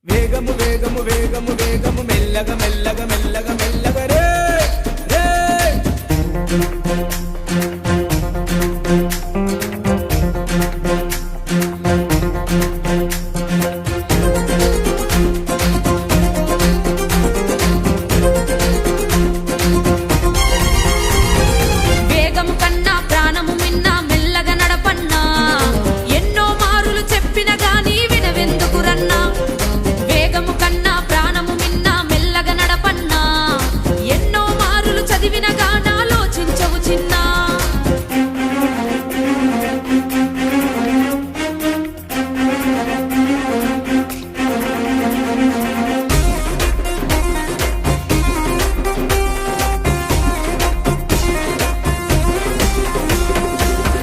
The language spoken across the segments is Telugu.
వేగము వేగము వేగము వేగము మెల్లగా మెల్లగా మెల్లగా మెల్లగా రే రే వేగము కన్నా ప్రాణము మిన్నా మెల్లగా నడపన్నా ఎన్నో మారులు చెప్పిన గాని వినవెందుకురన్నా వేగము కన్నా ప్రాణము మిన్నా మెల్లగా నడపన్నా ఎన్నో మారులు చదివిన గాని ఆలోచించవు చిన్నా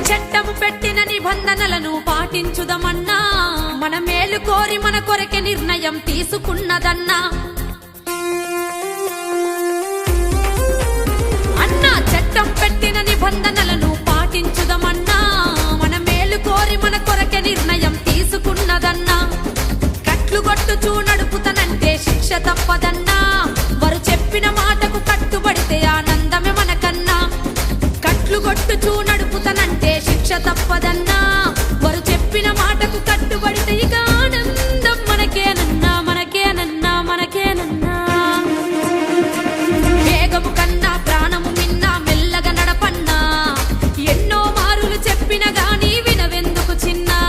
చట్టము పెట్టిన నిబంధనలను పాటించుదమన్నా మన మేలు కోరి మన కొరకే నిర్ణయం తీసుకున్నదన్నా అన్నా చట్టం పెట్టిన నిబంధనలను పాటించుదమన్నా మన మేలు కోరి మన కొరకే నిర్ణయం తీసుకున్నదన్నా కట్లు కొట్టుచూ నడుపుతనంటే శిక్ష తప్పదన్నా వారు చెప్పిన మాటకు కట్టుబడితే ఆనందమే మనకన్నా కట్లు కొట్టుచూ నడుపుతనంటే శిక్ష తప్పదన్నా వారు చెప్పిన మాటకు కట్టుబడితే ఇక ఆనందం మనకేనన్నా మనకేనన్నా మనకేనన్నా వేగము కన్నా ప్రాణము మిన్నా మెల్లగా నడపన్నా ఎన్నో మారులు చెప్పిన గాని వినవెందుకు చిన్నా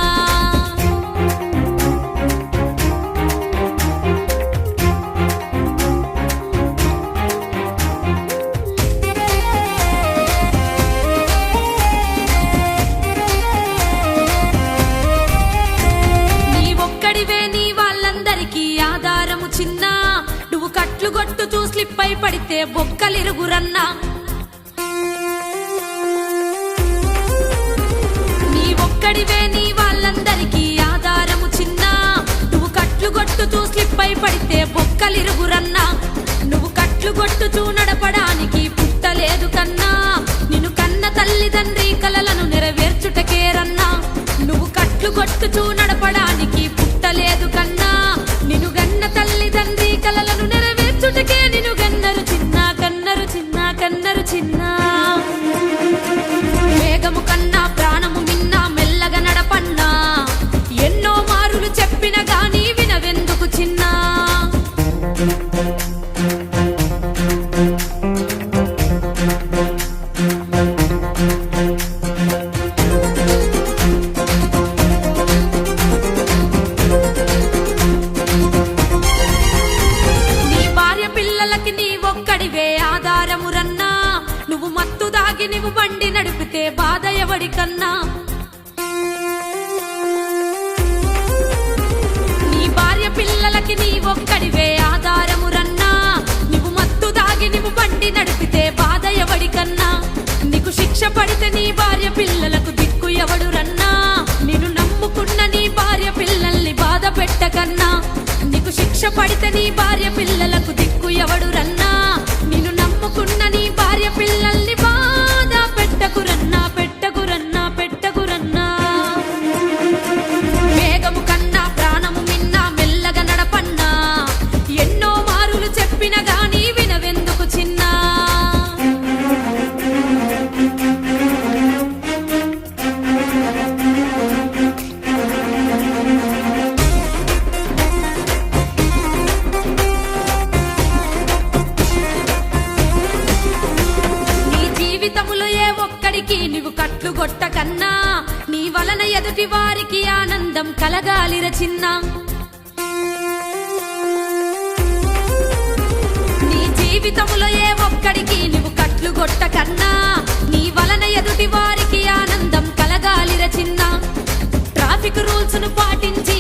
నీ ఒక్కడివే నీ వాళ్ళందరికీ ఆధారము చిన్నా నువ్వు కట్లు కొట్టుచూ స్లిప్ అయి పడితే బొక్కలిరుగురన్నా నీ ఒక్కడివే నీ వాళ్ళందరికీ ఆధారము చిన్నా నువ్వు కట్లు కొట్టుచూ స్లిప్ అయి పడితే బొక్కలిరుగురన్నా నువ్వు కట్లు కొట్టుచూ నడపడానికి పుట్టలేదు కన్నా నిన్ను కన్న తల్లిదండ్రి కలలను నెరవేర్చుటకేరన్నా నువ్వు కట్లు కొట్టుచూ నడపడానికి పుట్టలేదు కన్నా నిన్ను గన్న తల్లిదండ్రి కలలను నెరవేర్చుటకే నిన్ను గన్నరు చిన్న కన్నరు చిన్న కన్నరు చిన్న వేగము కన్నా ప్రాణము మిన్నా మెల్లగా నడపన్నా ఎన్నో మారులు చెప్పిన గాని వినవెందుకు చిన్నా నీ భార్య పిల్లలకి నీ ఒక్కడివే ఆధారమురన్నా నువ్వు మత్తు దాగి నువ్వు బండి నడిపితే బాధ ఎవడికన్నా నీ భార్య పిల్లలకి నీ ఒక్కడివే ఆధారమురన్నా నువ్వు మత్తు దాగి నువ్వు బండి నడిపితే బాధ ఎవడికన్నా నీకు శిక్ష పడితే నీ భార్య పిల్లలకు దిక్కు ఎవడురన్నా నిన్ను నమ్ముకున్న నీ భార్య పిల్లల్ని బాధ పెట్టకన్నా నీకు శిక్ష పడితే నీ భార్య పిల్లలకు దిక్కు ఎవడురన్నా నిన్ను నమ్ముకున్న నీ భార్య పిల్లల్ని బాధ పెట్టకురన్నా పెట్టకురన్నా పెట్టకురన్నా వేగము కన్నా ప్రాణము మిన్నా మెల్లగా నడపన్నా ఎన్నో మారులు చెప్పిన గాని వినవెందుకు చిన్నా నీ జీవితములో ఏ ఒక్కడికి నువ్వు కట్లు కొట్టకన్నా నీ వలన ఎదుటి వారికి ఆనందం కలగాలిర చిన్న నీ జీవితములో ఏ ఒక్కడికి నువ్వు కట్లు కొట్టకన్నా నీ వలన ఎదుటి వారికి ఆనందం కలగాలిర చిన్న ట్రాఫిక్ రూల్స్ ను పాటించి